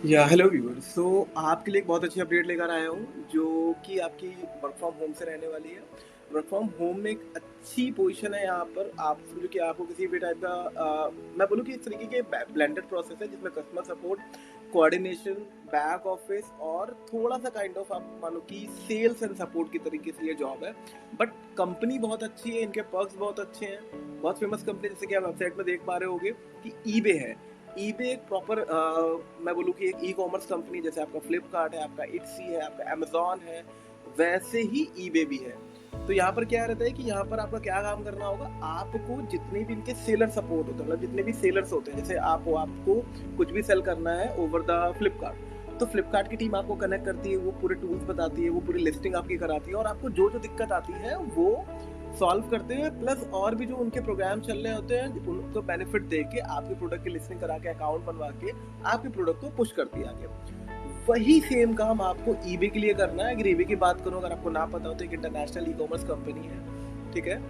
या hello viewers. सो आपके लिए एक बहुत अच्छी अपडेट लेकर आया हूँ जो कि आपकी वर्क फ्रॉम होम से रहने वाली है। वर्क फ्रॉम होम में एक अच्छी पोजीशन है यहाँ पर। आप समझो कि आपको किसी भी टाइप का मैं बोलूँ कि इस तरीके के ब्लेंडेड प्रोसेस है जिसमें customer support, coordination, back office और थोड़ा सा काइंड ऑफ आप मानो कि सेल्स एंड सपोर्ट की तरीके से ये जॉब है। बट कंपनी बहुत अच्छी है, इनके पर्क्स बहुत अच्छे हैं। बहुत फेमस कंपनी जैसे कि आप वेबसाइट में देख पा रहे होगे कि ईबे है। ईबे एक प्रॉपर मैं बोलूँ कि एक ई कॉमर्स कंपनी, जैसे आपका फ्लिपकार्ट है, आपका इट्सी है, आपका अमेजॉन है, वैसे ही ईबे भी है। तो यहाँ पर क्या रहता है कि यहाँ पर आपका क्या काम करना होगा, आपको जितने भी इनके सेलर सपोर्ट होते हैं, मतलब जितने भी सेलर्स होते हैं, जैसे आपको कुछ भी सेल करना है ओवर द फ्लिपकार्ट, तो फ्लिपकार्ट की टीम आपको कनेक्ट करती है, वो पूरे टूल्स बताती है, वो पूरी लिस्टिंग आपकी कराती है और आपको जो जो दिक्कत आती है वो सॉल्व करते हैं। प्लस और भी जो उनके प्रोग्राम चल रहे होते हैं उनको बेनिफिट दे के आपके प्रोडक्ट की लिस्टिंग करा के अकाउंट बनवा के आपके प्रोडक्ट को पुश करती है आगे। वही सेम काम आपको ईबे के लिए करना है। अगर ईबे की बात करूं, अगर आपको ना पता हो तो एक इंटरनेशनल ई कॉमर्स कंपनी है, ठीक है,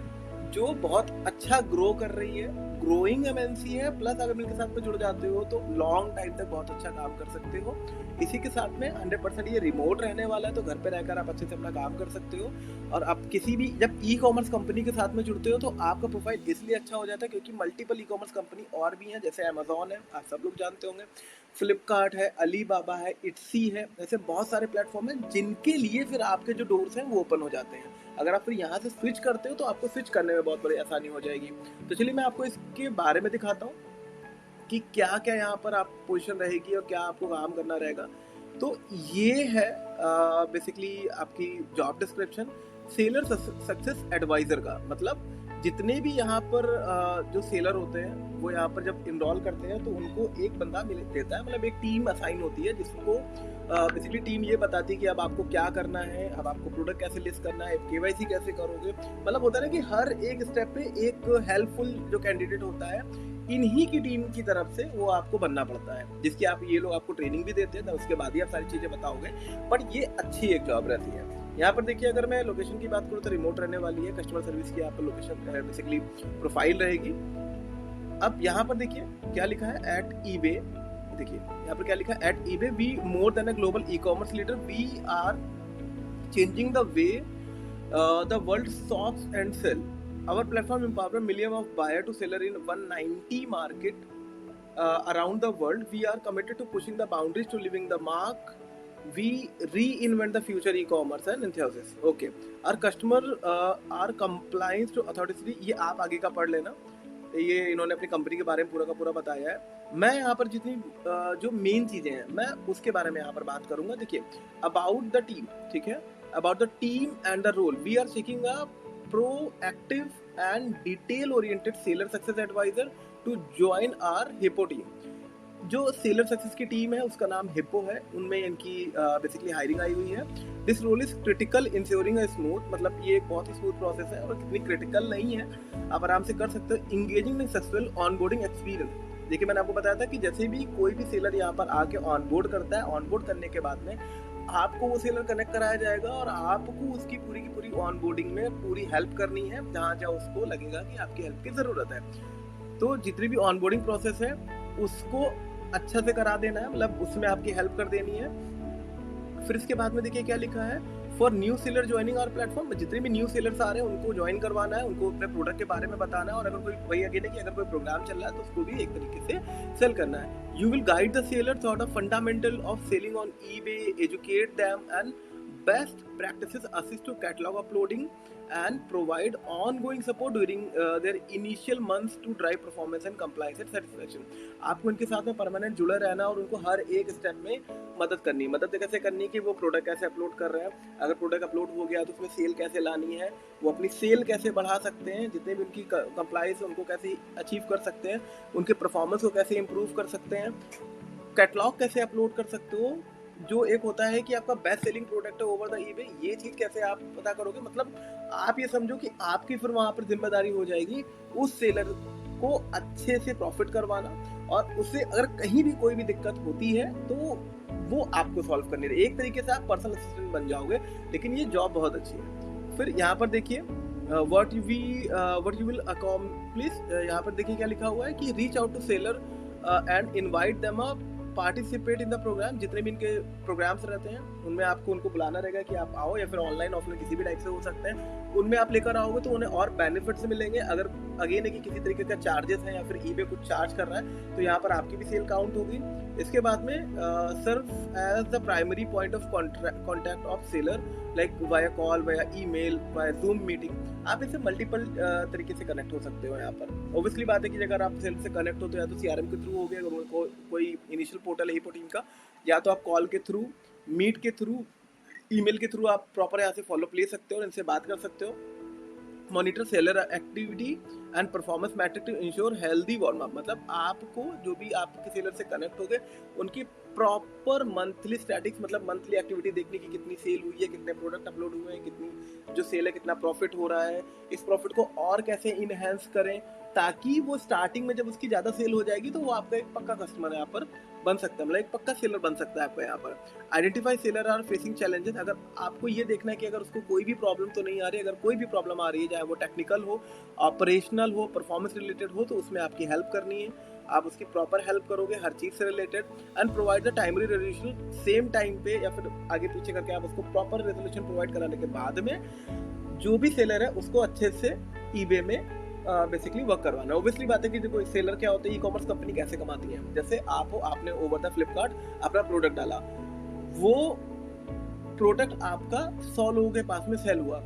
जो बहुत अच्छा ग्रो कर रही है, ग्रोइंग एमएनसी है। प्लस अगर इनके साथ में जुड़ जाते हो तो लॉन्ग टाइम तक बहुत अच्छा काम कर सकते हो। इसी के साथ में 100% ये रिमोट रहने वाला है, तो घर पे रहकर आप अच्छे से अपना काम कर सकते हो। और आप किसी भी जब ई कॉमर्स कंपनी के साथ में जुड़ते हो तो आपका प्रोफाइल इसलिए अच्छा हो जाता है क्योंकि मल्टीपल ई कॉमर्स कंपनी और भी हैं, जैसे अमेजॉन है, आप सब लोग जानते होंगे, फ्लिपकार्ट है, अलीबाबा है, इट्सी है, ऐसे बहुत सारे प्लेटफॉर्म हैं जिनके लिए फिर आपके जो डोर्स हैं वो ओपन हो जाते हैं। अगर आप फिर यहाँ से स्विच करते हो तो आपको स्विच करने में बहुत बड़ी आसानी हो जाएगी। तो चलिए मैं आपको इसके बारे में दिखाता हूँ कि क्या क्या यहाँ पर आप पोजीशन रहेगी और क्या आपको काम करना रहेगा। तो ये है बेसिकली आपकी job description. Seller success advisor का मतलब जितने भी यहाँ पर जो सेलर होते हैं वो यहाँ पर जब इनरोल करते हैं तो उनको एक बंदा मिल देता है, मतलब एक टीम असाइन होती है जिसको बेसिकली टीम ये बताती है कि अब आपको क्या करना है, अब आपको प्रोडक्ट कैसे लिस्ट करना है, केवाईसी कैसे करोगे। मतलब होता है ना कि हर एक स्टेप पे एक हेल्पफुल जो कैंडिडेट होता है इन्हीं की टीम की तरफ से वो आपको बनना पड़ता है, जिसकी आप ये लोग आपको ट्रेनिंग भी देते हैं, तो उसके बाद ही आप सारी चीजें बताओगे। बट ये अच्छी एक जॉब रहती है। यहाँ पर देखिए, अगर मैं लोकेशन की बात करूँ तो रिमोट रहने वाली है, कस्टमर सर्विस की यहाँ पर लोकेशन बेसिकली प्रोफाइल रहेगी। अब यहाँ पर देखिए क्या लिखा है, एट ईबे। देखिए यहाँ पर क्या लिखा है, at eBay we more than a global e commerce leader, we are changing the way the world shops and sell. Our platform empower millions of buyer to seller in 190 market around the world. We are committed to pushing the boundaries to living the mark. We reinvent the future e-commerce and enthusiasts. Okay. Our customer are compliance to authority. ये आप आगे का पढ़ लेना। ये इन्होंने अपनी company के बारे में पूरा का पूरा बताया है। मैं यहाँ पर जितनी जो मेन चीज़ें हैं मैं उसके बारे में यहाँ पर बात करूँगा। देखिए, अबाउट द टीम, ठीक है, about the team and the role, we are seeking a proactive and detail oriented seller success advisor to join our hippo team. जो सेलर सक्सेस की टीम है उसका नाम हिप्पो है, उनमें इनकी बेसिकली हायरिंग आई हुई है। This role is critical in ensuring a smooth, मतलब ये एक बहुत ही स्मूथ प्रोसेस है और कितनी क्रिटिकल नहीं है, आप आराम से कर सकते हो। इंगेजिंग इन सक्सेसफुल ऑनबोर्डिंग एक्सपीरियंस। देखिए मैंने आपको बताया था कि जैसे भी कोई भी सेलर यहाँ पर आके ऑनबोर्ड करता है, ऑनबोर्ड करने के बाद में आपको वो सेलर कनेक्ट कराया जाएगा और आपको उसकी पूरी की पूरी ऑनबोर्डिंग में पूरी हेल्प करनी है, जहाँ जहाँ उसको लगेगा कि आपकी हेल्प की ज़रूरत है। तो जितनी भी ऑनबोर्डिंग प्रोसेस है उसको अच्छा से करा देना है, मतलब उसमें आपकी हेल्प कर देनी है। फिर इसके बाद में देखिए क्या लिखा है, for new seller joining our platform. जितने भी न्यू सेलर्स आ रहे हैं उनको ज्वाइन करवाना है, उनको अपने प्रोडक्ट के बारे में बताना है, और अगर कोई वही अगेन है कि अगर कोई प्रोग्राम चल रहा है तो उसको भी एक तरीके से सेल करना है। You will guide the seller through the fundamental of selling on eBay, educate them and best practices, assist to catalog uploading and provide ongoing support during their initial months to drive performance and compliance and satisfaction. आपको इनके साथ में permanent जुड़े रहना और उनको हर एक step में मदद करनी है। मदद कैसे करनी है कि वो प्रोडक्ट कैसे अपलोड कर रहे हैं, अगर प्रोडक्ट अपलोड हो गया तो उसमें सेल कैसे लानी है, वो अपनी सेल कैसे बढ़ा सकते हैं, जितने भी उनकी कंप्लाइंस उनको कैसे अचीव कर सकते हैं, उनके परफॉर्मेंस को कैसे इम्प्रूव कर सकते हैं, कैटलॉग कैसे अपलोड कर सकते हो, जो एक होता है कि आपका बेस्ट सेलिंग प्रोडक्ट है ओवर द ईबे, ये चीज़ कैसे आप पता करोगे। मतलब आप ये समझो कि आपकी फिर वहाँ पर जिम्मेदारी हो जाएगी उस सेलर को अच्छे से प्रॉफिट करवाना, और उससे अगर कहीं भी कोई भी दिक्कत होती है तो वो आपको सॉल्व करनी रहे। एक तरीके से आप पर्सनल असिस्टेंट बन जाओगे, लेकिन ये जॉब बहुत अच्छी है। फिर यहाँ पर देखिए वट यू विल अकॉम्प्लिश। यहाँ पर देखिए क्या लिखा हुआ है कि reach out to seller and invite them up participate in the program, जितने भी इनके प्रोग्राम्स रहते हैं उनमें आपको उनको बुलाना रहेगा कि आप आओ, या फिर ऑनलाइन ऑफलाइन किसी भी टाइप से हो सकते हैं, उनमें आप लेकर आओगे तो उन्हें और बेनिफिट्स मिलेंगे। अगर अगेन है कि किसी तरीके का चार्जेस है या फिर ईबे कुछ चार्ज कर रहा है तो यहाँ पर आपकी भी सेल काउंट होगी। इसके बाद में serve as the primary point of contact of seller, like via call, via email, via Zoom meeting. आप इससे मल्टीपल तरीके से कनेक्ट हो सकते हो। यहाँ पर ऑब्वियसली बात है कि अगर आप सेल से कनेक्ट हो तो या तो सीआरएम के थ्रू हो गया, अगर उनको कोई इनिशियल पोर्टल है हिपो टीम का, या तो आप कॉल के थ्रू, मीट के थ्रू, ईमेल के थ्रू आप प्रॉपर यहाँ से फॉलोअप ले सकते हो और इनसे बात कर सकते हो। Monitor seller activity and performance metric to ensure healthy warm up, मतलब आपको जो भी आपके सेलर से कनेक्ट हो गए उनकी प्रॉपर मंथली स्टैटिक्स, मतलब मंथली एक्टिविटी देखने की, कितनी सेल हुई है, कितने प्रोडक्ट अपलोड हुए हैं, कितनी जो सेल है, कितना प्रॉफिट हो रहा है, इस प्रॉफिट को और कैसे इनहेंस करें ताकि वो स्टार्टिंग में जब उसकी ज़्यादा सेल हो जाएगी तो वो आपका एक पक्का कस्टमर यहाँ पर बन सकता है, मतलब एक पक्का सेलर बन सकता है आपका यहाँ पर। Identify seller are facing challenges, अगर आपको ये देखना है कि अगर उसको कोई भी प्रॉब्लम तो नहीं आ रही, अगर कोई भी प्रॉब्लम आ रही है, चाहे वो टेक्निकल हो, ऑपरेशनल हो, परफॉर्मेंस रिलेटेड हो, तो उसमें आपकी हेल्प करनी है, आप उसकी प्रॉपर हेल्प करोगे हर चीज़ से related, and provide the timely resolution same time पे, या फिर आगे पीछे करके आप उसको प्रॉपर रेजोल्यूशन प्रोवाइड कराने के बाद में जो भी सेलर है उसको अच्छे से ईबे में बेसिकली वर्क करवाना। ऑब्वियसली बात है कि देखो सेलर क्या होता है, ई कॉमर्स कंपनी कैसे कमाती है, जैसे आपने ओवर द फ्लिपकार्ट अपना प्रोडक्ट डाला, वो प्रोडक्ट आपका 100 लोगों के पास में सेल हुआ,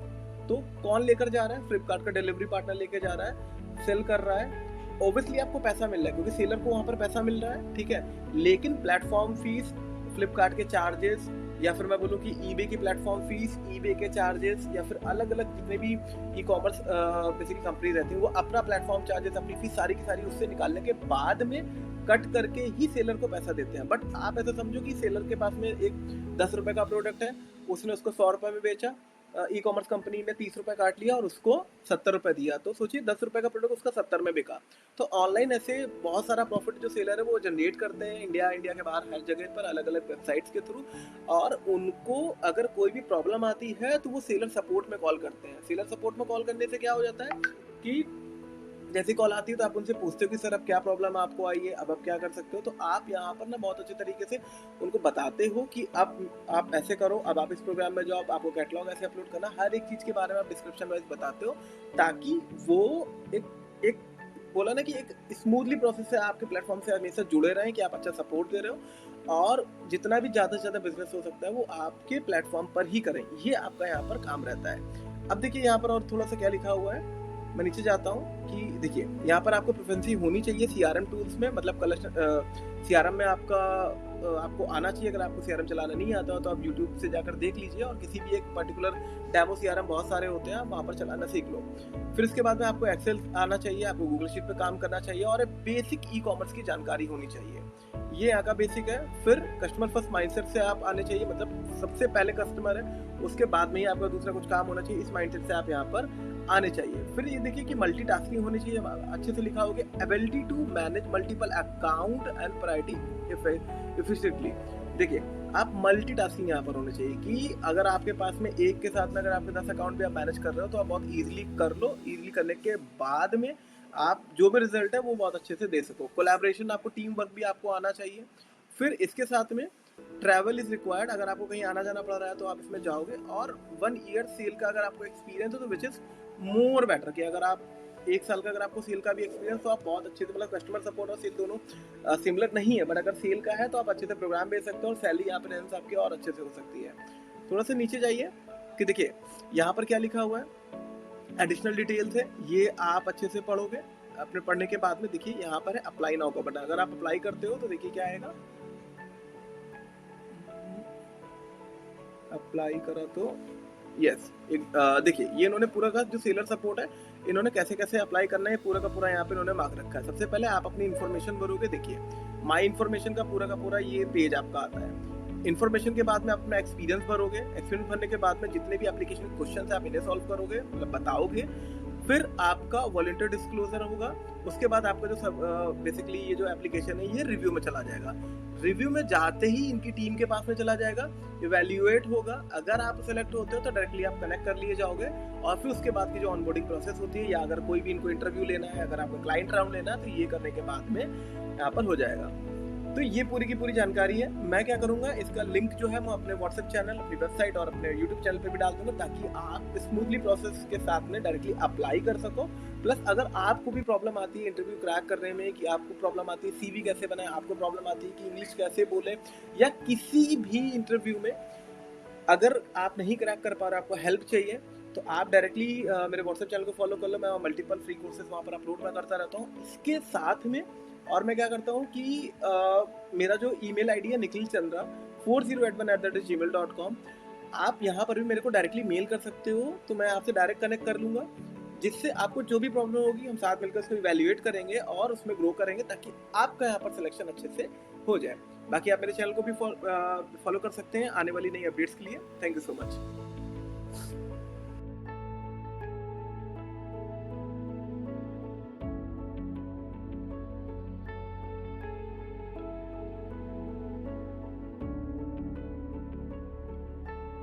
तो कौन लेकर जा रहा है? फ्लिपकार्ट का डिलीवरी पार्टनर लेकर जा रहा है, सेल कर रहा है, ऑब्वियसली आपको पैसा मिल रहा है क्योंकि सेलर को वहाँ पर पैसा मिल रहा है, ठीक है। लेकिन प्लेटफॉर्म फीस, फ्लिपकार्ट के चार्जेस, या फिर मैं बोलूँ कि ईबे की प्लेटफॉर्म फीस, ईबे के चार्जेस, या फिर अलग अलग जितने भी ई कॉमर्स बेसिकली कंपनी रहती हैं वो अपना प्लेटफॉर्म चार्जेस, अपनी फीस सारी की सारी उससे निकालने के बाद में कट करके ही सेलर को पैसा देते हैं। बट आप ऐसा समझो कि सेलर के पास में एक 10 रुपये का प्रोडक्ट है, उसने उसको 100 रुपये में बेचा, ई कॉमर्स कंपनी ने 30 रुपये काट लिया और उसको 70 रुपये दिया, तो सोचिए 10 रुपये का प्रोडक्ट उसका 70 में बिका। तो ऑनलाइन ऐसे बहुत सारा प्रॉफिट जो सेलर है वो जनरेट करते हैं इंडिया के बाहर हर जगह पर अलग अलग वेबसाइट्स के थ्रू, और उनको अगर कोई भी प्रॉब्लम आती है तो वो सेलर सपोर्ट में कॉल करते हैं। सेलर सपोर्ट में कॉल करने से क्या हो जाता है कि जैसी कॉल आती है तो आप उनसे पूछते हो कि सर अब क्या प्रॉब्लम आपको आई है, अब आप क्या कर सकते हो, तो आप यहाँ पर ना बहुत अच्छे तरीके से उनको बताते हो कि अब आप ऐसे करो, अब आप इस प्रोग्राम में जाओ, आपको कैटलॉग ऐसे अपलोड करना, हर एक चीज़ के बारे में आप डिस्क्रिप्शन वाइज बताते हो ताकि वो एक बोला ना कि एक स्मूथली प्रोसेस से आपके प्लेटफॉर्म से हमेशा जुड़े रहें, कि आप अच्छा सपोर्ट दे रहे हो और जितना भी ज़्यादा से ज़्यादा बिजनेस हो सकता है वो आपके प्लेटफॉर्म पर ही करें, ये आपका यहाँ पर काम रहता है। अब देखिए यहाँ पर और थोड़ा सा क्या लिखा हुआ है, मैं नीचे जाता हूँ कि देखिए यहाँ पर आपको प्रोफेंसी होनी चाहिए सीआरएम टूल्स में, मतलब सीआरएम में आपको आना चाहिए। अगर आपको सीआरएम चलाना नहीं आता हो तो आप यूट्यूब से जाकर देख लीजिए और किसी भी एक पर्टिकुलर डेमो सीआरएम बहुत सारे होते हैं, आप वहाँ पर चलाना सीख लो। फिर इसके बाद में आपको एक्सेल आना चाहिए, आपको गूगल शीट पे काम करना चाहिए और बेसिक ई कॉमर्स की जानकारी होनी चाहिए, ये यहाँ का बेसिक है। फिर कस्टमर फर्स्ट माइंडसेट से आप आने चाहिए, मतलब सबसे पहले कस्टमर है उसके बाद में ही आपका दूसरा कुछ काम होना चाहिए, इस माइंडसेट से आप यहाँ पर आने चाहिए। फिर ये देखिए कि मल्टीटास्किंग होनी चाहिए, अच्छे से लिखा होगा ability to manage multiple account and priority efficiently. देखिए आप मल्टीटास्किंग यहाँ पर होने चाहिए कि अगर आपके पास में एक के साथ में अगर आपके 10 अकाउंट भी आप मैनेज कर रहे हो तो आप बहुत ईजिली कर लो, ईजिली करने के बाद में आप जो भी रिजल्ट है वो बहुत अच्छे से दे सको। कोलैबोरेशन, आपको टीम वर्क भी आपको आना चाहिए। फिर इसके साथ में ट्रैवल इज रिक्वायर्ड, अगर आपको कहीं आना जाना पड़ रहा है तो आप इसमें जाओगे। और 1 ईयर सेल का अगर आपको एक्सपीरियंस हो तो विच इज़ मोर बेटर, कि अगर आप 1 साल का अगर आपको सेल का भी एक्सपीरियंस तो आप बहुत अच्छे से, मतलब कस्टमर सपोर्ट और सेल दोनों सिमिलर नहीं है, बट अगर सेल का है तो आप अच्छे से प्रोग्राम भेज सकते हो और सैलरी यहाँ पर आपकी और अच्छे से हो सकती है। थोड़ा सा नीचे जाइए कि देखिए यहाँ पर क्या लिखा हुआ है, एडिशनल डिटेल्स है, ये आप अच्छे से पढ़ोगे। अपने पढ़ने के बाद में देखिए यहाँ पर है अप्लाई नाउ का बटन, अगर आप अप्लाई करते हो तो देखिए क्या आएगा, अप्लाई करा तो यस, देखिए ये इन्होंने पूरा का जो सेलर सपोर्ट है इन्होंने कैसे कैसे अप्लाई करना है पूरा का पूरा यहाँ पे इन्होंने मार्क रखा है। सबसे पहले आप अपनी इन्फॉर्मेशन भरोगे, देखिए माई इन्फॉर्मेशन का पूरा ये पेज आपका आता है। इन्फॉर्मेशन के बाद में आप अपना एक्सपीरियंस भरोगे, एक्सपीरियंस भरने के बाद में जितने भी एप्लीकेशन क्वेश्चन है आप इन्हें सॉल्व करोगे, मतलब बताओगे। फिर आपका वॉलंटियर डिस्क्लोजर होगा, उसके बाद आपका जो बेसिकली ये जो एप्लीकेशन है ये रिव्यू में चला जाएगा। रिव्यू में जाते ही इनकी टीम के पास में चला जाएगा, इवैल्यूएट होगा। अगर आप सेलेक्ट होते हो तो डायरेक्टली आप कनेक्ट कर लिए जाओगे और फिर उसके बाद की जो ऑनबोर्डिंग प्रोसेस होती है, या अगर कोई भी इनको इंटरव्यू लेना है, अगर आपको क्लाइंट राउंड लेना है तो ये करने के बाद में यहाँ पर हो जाएगा। तो ये पूरी की पूरी जानकारी है। मैं क्या करूँगा, इसका लिंक जो है मैं अपने व्हाट्सएप चैनल, अपनी वेबसाइट और अपने यूट्यूब चैनल पे भी डाल दूँगा, ताकि आप स्मूथली प्रोसेस के साथ में डायरेक्टली अप्लाई कर सको। प्लस अगर आपको भी प्रॉब्लम आती है इंटरव्यू क्रैक करने में, कि आपको प्रॉब्लम आती है सीवी कैसे बनाएं, आपको प्रॉब्लम आती है कि इंग्लिश कैसे बोलें, या किसी भी इंटरव्यू में अगर आप नहीं क्रैक कर पा रहे, आपको हेल्प चाहिए, तो आप डायरेक्टली मेरे व्हाट्सएप चैनल को फॉलो कर लो। मैं मल्टीपल फ्री कोर्सेज वहाँ पर अपलोड मैं करता रहता हूँ। इसके साथ में और मैं क्या करता हूँ कि मेरा जो ईमेल आईडी है निखिल चंद्रा 4081@gmail.com, आप यहाँ पर भी मेरे को डायरेक्टली मेल कर सकते हो, तो मैं आपसे डायरेक्ट कनेक्ट कर लूँगा, जिससे आपको जो भी प्रॉब्लम होगी हम साथ मिलकर उसको इवैल्यूएट करेंगे और उसमें ग्रो करेंगे, ताकि आपका यहाँ पर सिलेक्शन अच्छे से हो जाए। बाकी आप मेरे चैनल को भी फॉलो कर सकते हैं आने वाली नई अपडेट्स के लिए। Thank you so much.